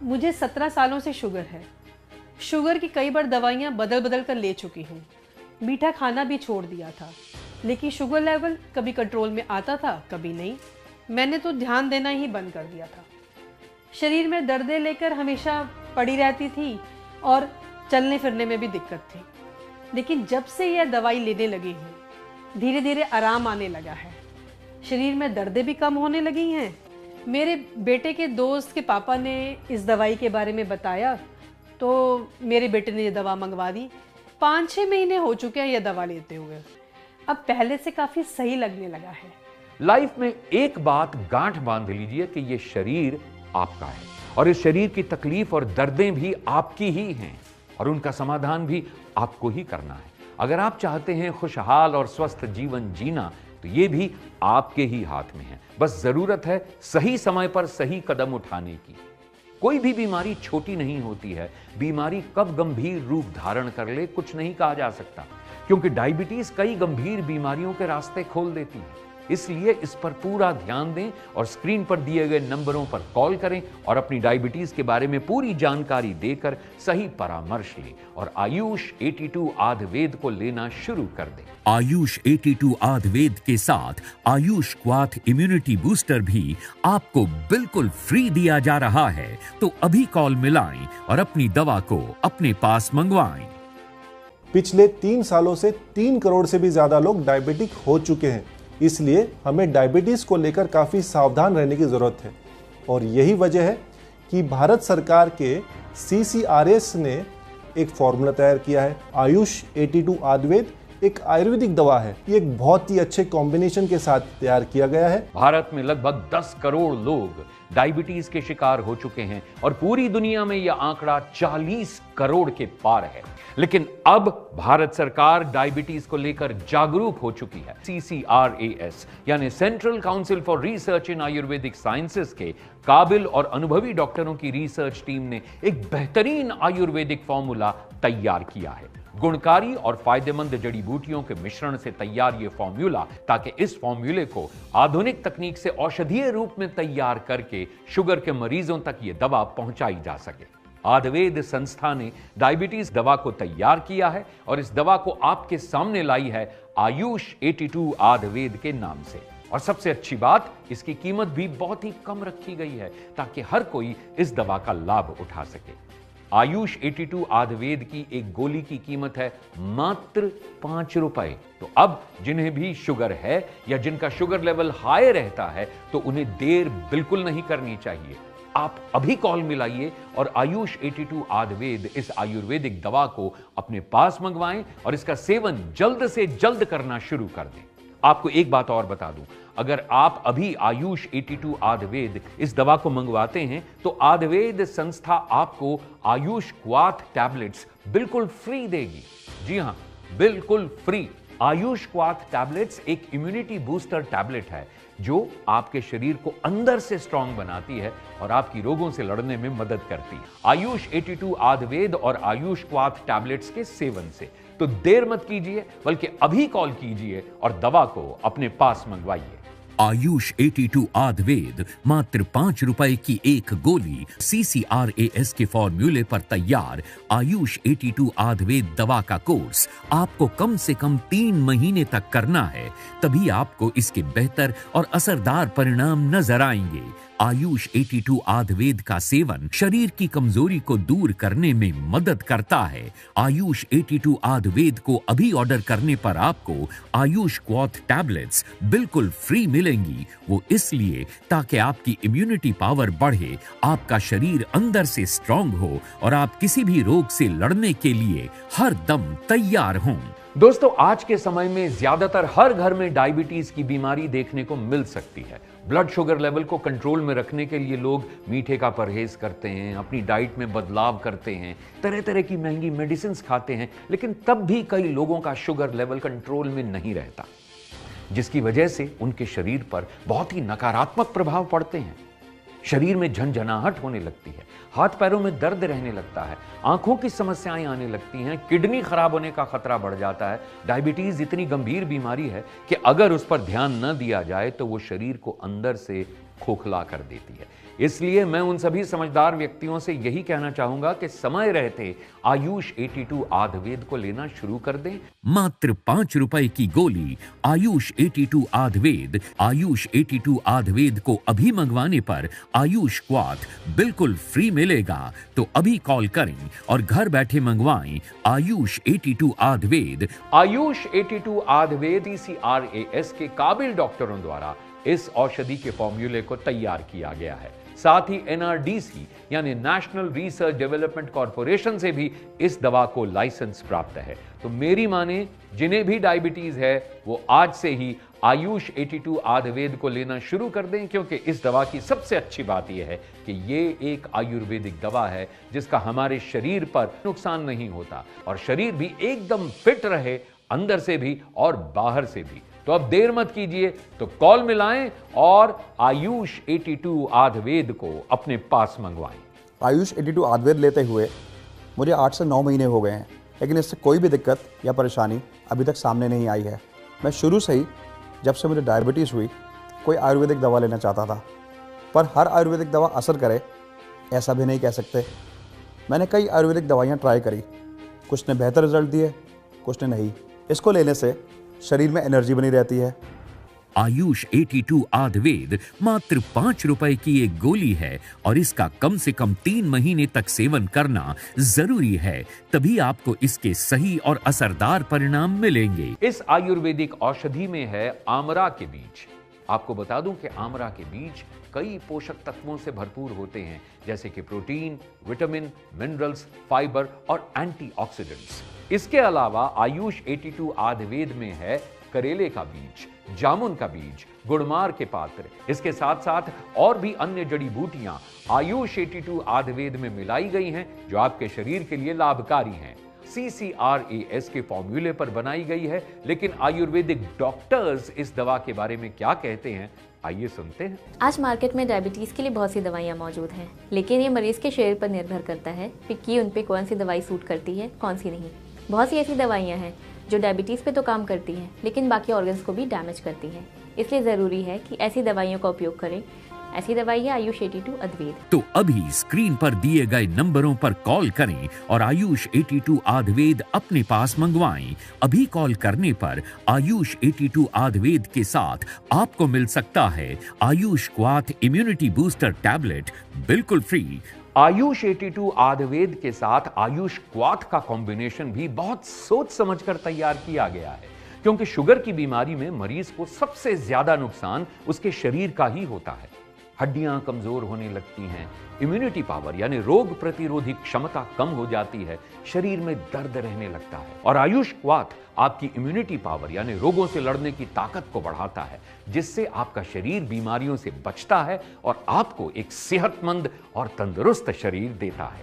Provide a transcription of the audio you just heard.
मुझे 17 सालों से शुगर है। शुगर की कई बार दवाइयाँ बदल बदल कर ले चुकी हूँ। मीठा खाना भी छोड़ दिया था, लेकिन शुगर लेवल कभी कंट्रोल में आता था, कभी नहीं। मैंने तो ध्यान देना ही बंद कर दिया था। शरीर में दर्दें लेकर हमेशा पड़ी रहती थी और चलने फिरने में भी दिक्कत थी। लेकिन जब से यह दवाई लेने लगी हूँ, धीरे धीरे आराम आने लगा है। शरीर में दर्दें भी कम होने लगी हैं। मेरे बेटे के दोस्त के पापा ने इस दवाई के बारे में बताया, तो मेरे बेटे ने ये दवा मंगवा दी। 5-6 महीने हो चुके हैं यह दवा लेते हुए। अब पहले से काफ़ी सही लगने लगा है। लाइफ में एक बात गांठ बांध लीजिए कि ये शरीर आपका है और इस शरीर की तकलीफ और दर्दें भी आपकी ही हैं और उनका समाधान भी आपको ही करना है। अगर आप चाहते हैं खुशहाल और स्वस्थ जीवन जीना, तो ये भी आपके ही हाथ में है। बस जरूरत है सही समय पर सही कदम उठाने की। कोई भी बीमारी छोटी नहीं होती है। बीमारी कब गंभीर रूप धारण कर ले कुछ नहीं कहा जा सकता, क्योंकि डायबिटीज कई गंभीर बीमारियों के रास्ते खोल देती है। इसलिए इस पर पूरा ध्यान दें और स्क्रीन पर दिए गए नंबरों पर कॉल करें और अपनी डायबिटीज के बारे में पूरी जानकारी देकर सही परामर्श लें और आयुष 82 आयुर्वेद को लेना शुरू कर दें। आयुष 82 आयुर्वेद के साथ आयुष क्वाथ इम्यूनिटी बूस्टर भी आपको बिल्कुल फ्री दिया जा रहा है। तो अभी कॉल मिलाएं और अपनी दवा को अपने पास मंगवाएं। पिछले 3 सालों से 3 करोड़ से भी ज्यादा लोग डायबिटिक हो चुके हैं। इसलिए हमें डायबिटीज को लेकर काफी सावधान रहने की जरूरत है और यही वजह है कि भारत सरकार के CCRS ने एक फॉर्मूला तैयार किया है। आयुष 82 आयुर्वेद एक आयुर्वेदिक दवा है। ये एक बहुत ही अच्छे कॉम्बिनेशन के साथ तैयार किया गया है। भारत में लगभग 10 करोड़ लोग डायबिटीज के शिकार हो चुके हैं और पूरी दुनिया में यह आंकड़ा 40 करोड़ के पार है। लेकिन अब भारत सरकार डायबिटीज को लेकर जागरूक हो चुकी है। CCRAS यानी central council for research in Ayurvedic sciences के काबिल और अनुभवी डॉक्टरों की रिसर्च टीम ने एक बेहतरीन आयुर्वेदिक फॉर्मूला तैयार किया है। गुणकारी और फायदेमंद जड़ी बूटियों के मिश्रण से तैयार यह फॉर्मूला, ताकि इस फॉर्मूले को आधुनिक तकनीक से औषधीय रूप में तैयार करके शुगर के मरीजों तक यह दवा पहुंचाई जा सके। आयुर्वेद संस्था ने डायबिटीज दवा को तैयार किया है और इस दवा को आपके सामने लाई है आयुष 82 आयुर्वेद के नाम से। और सबसे अच्छी बात, इसकी कीमत भी बहुत ही कम रखी गई है ताकि हर कोई इस दवा का लाभ उठा सके। आयुष 82 आयुर्वेद की एक गोली की कीमत है मात्र 5 रुपए। तो अब जिन्हें भी शुगर है या जिनका शुगर लेवल हाई रहता है, तो उन्हें देर बिल्कुल नहीं करनी चाहिए। आप अभी कॉल मिलाइए और आयुष 82 आयुर्वेद इस आयुर्वेदिक दवा को अपने पास मंगवाएं और इसका सेवन जल्द से जल्द करना शुरू कर दें। आपको एक बात और बता दूं, अगर आप अभी आयुष 82 आयुर्वेद इस दवा को मंगवाते हैं, तो आयुर्वेद संस्था आपको आयुष क्वाथ टैबलेट्स बिल्कुल फ्री देगी। जी हां, बिल्कुल फ्री। आयुष क्वाथ टैबलेट्स एक इम्यूनिटी बूस्टर टैबलेट है जो आपके शरीर को अंदर से स्ट्रांग बनाती है और आपकी रोगों से लड़ने में मदद करती है। आयुष 82 आयुर्वेद और आयुष क्वाथ टैबलेट्स के सेवन से तो देर मत कीजिए, बल्कि अभी कॉल कीजिए और दवा को अपने पास मंगवाइए। आयुष 82 आयुर्वेद मात्र 5 रुपए की एक गोली। CCRAS के फॉर्मूले पर तैयार आयुष 82 आयुर्वेद दवा का कोर्स आपको कम से कम 3 महीने तक करना है, तभी आपको इसके बेहतर और असरदार परिणाम नजर आएंगे। आयुष 82 आयुर्वेद का सेवन शरीर की कमजोरी को दूर करने में मदद करता है। आयुष 82 आयुर्वेद को अभी ऑर्डर करने पर आपको आयुष क्वाथ टैबलेट्स बिल्कुल फ्री मिलेंगी। वो इसलिए ताकि आपकी इम्यूनिटी पावर बढ़े, आपका शरीर अंदर से स्ट्रांग हो और आप किसी भी रोग से लड़ने के लिए हर दम तैयार हों। दोस्तों, आज के समय में ज्यादातर हर घर में डायबिटीज की बीमारी देखने को मिल सकती है। ब्लड शुगर लेवल को कंट्रोल में रखने के लिए लोग मीठे का परहेज करते हैं, अपनी डाइट में बदलाव करते हैं, तरह तरह की महंगी मेडिसिन खाते हैं, लेकिन तब भी कई लोगों का शुगर लेवल कंट्रोल में नहीं रहता, जिसकी वजह से उनके शरीर पर बहुत ही नकारात्मक प्रभाव पड़ते हैं। शरीर में झंझनाहट होने लगती है, हाथ पैरों में दर्द रहने लगता है, आंखों की समस्याएं आने लगती हैं, किडनी खराब होने का खतरा बढ़ जाता है। डायबिटीज इतनी गंभीर बीमारी है कि अगर उस पर ध्यान न दिया जाए तो वो शरीर को अंदर से खोखला कर देती है। इसलिए मैं उन सभी समझदार व्यक्तियों से यही कहना चाहूंगा कि समय रहते आयुष 82 आयुर्वेद को लेना शुरू कर दें। मात्र 5 रुपए की गोली आयुष 82 आयुर्वेद। आयुष 82 आयुर्वेद को अभी मंगवाने पर आयुष क्वाथ बिल्कुल फ्री मिलेगा। तो अभी कॉल करें और घर बैठे मंगवाएं आयुष 82 आयुर्वेद। आयुष 82 आयुर्वेद CCRAS के काबिल डॉक्टरों द्वारा इस औषधि के फॉर्मूले को तैयार किया गया है। साथ ही NRDC यानी नेशनल रिसर्च डेवलपमेंट कॉरपोरेशन से भी इस दवा को लाइसेंस प्राप्त है। तो मेरी माने जिन्हें भी डायबिटीज है वो आज से ही आयुष 82 आयुर्वेद को लेना शुरू कर दें, क्योंकि इस दवा की सबसे अच्छी बात यह है कि ये एक आयुर्वेदिक दवा है जिसका हमारे शरीर पर नुकसान नहीं होता और शरीर भी एकदम फिट रहे, अंदर से भी और बाहर से भी। तो अब देर मत कीजिए, तो कॉल मिलाएं और आयुष 82 आयुर्वेद को अपने पास मंगवाएं। आयुष 82 आयुर्वेद लेते हुए मुझे 8 से 9 महीने हो गए हैं, लेकिन इससे कोई भी दिक्कत या परेशानी अभी तक सामने नहीं आई है। मैं शुरू से ही, जब से मुझे डायबिटीज़ हुई, कोई आयुर्वेदिक दवा लेना चाहता था, पर हर आयुर्वेदिक दवा असर करे ऐसा भी नहीं कह सकते। मैंने कई आयुर्वेदिक दवाइयाँ ट्राई करी, कुछ ने बेहतर रिजल्ट दिए, कुछ ने नहीं। इसको लेने से शरीर में एनर्जी बनी रहती है। आयुष 82 आयुर्वेद मात्र 5 रुपए की एक गोली है और इसका कम से कम 3 महीने तक सेवन करना जरूरी है, तभी आपको इसके सही और असरदार परिणाम मिलेंगे। इस आयुर्वेदिक औषधि में है आमरा के बीज। आपको बता दूं कि आमरा के बीज कई पोषक तत्वों से भरपूर होते हैं, जैसे कि प्रोटीन, विटामिन, मिनरल्स, फाइबर और एंटीऑक्सीडेंट्स। इसके अलावा आयुष 82 आयुर्वेद में है करेले का बीज, जामुन का बीज, गुड़मार के पात्र। इसके साथ साथ और भी अन्य जड़ी बूटियां आयुष 82 आयुर्वेद में मिलाई गई हैं जो आपके शरीर के लिए लाभकारी हैं। CCRAS के फॉर्मूले पर बनाई गई है, लेकिन आयुर्वेदिक डॉक्टर्स इस दवा के बारे में क्या कहते हैं, आइए सुनते हैं। आज मार्केट में डायबिटीज़ के लिए बहुत सी दवाइयाँ मौजूद हैं, लेकिन ये मरीज के शरीर पर निर्भर करता है कि उन पे कौन सी दवाई सूट करती है, कौन सी नहीं। बहुत सी ऐसी दवाइयाँ हैं जो डायबिटीज़ पे तो काम करती हैं, लेकिन बाकी ऑर्गन्स को भी डैमेज करती हैं। इसलिए ज़रूरी है कि ऐसी दवाइयों का उपयोग करें। ऐसी दवाई है आयुष 82 आयुर्वेद। तो अभी स्क्रीन पर दिए गए नंबरों पर कॉल करें और आयुष 82 आयुर्वेद अपने पास मंगवाएं। अभी कॉल करने पर आयुष 82 आयुर्वेद के साथ आपको मिल सकता है आयुष क्वाथ इम्यूनिटी बूस्टर टैबलेट बिल्कुल फ्री। आयुष 82 आयुर्वेद के साथ आयुष क्वाथ का कॉम्बिनेशन भी बहुत सोच समझकर तैयार किया गया है, क्योंकि शुगर की बीमारी में मरीज को सबसे ज्यादा नुकसान उसके शरीर का ही होता है। हड्डियां कमजोर होने लगती हैं, इम्यूनिटी पावर यानी रोग प्रतिरोधी क्षमता कम हो जाती है, शरीर में दर्द रहने लगता है। और आयुष क्वाथ आपकी इम्यूनिटी पावर यानी रोगों से लड़ने की ताकत को बढ़ाता है, जिससे आपका शरीर बीमारियों से बचता है और आपको एक सेहतमंद और तंदुरुस्त शरीर देता है।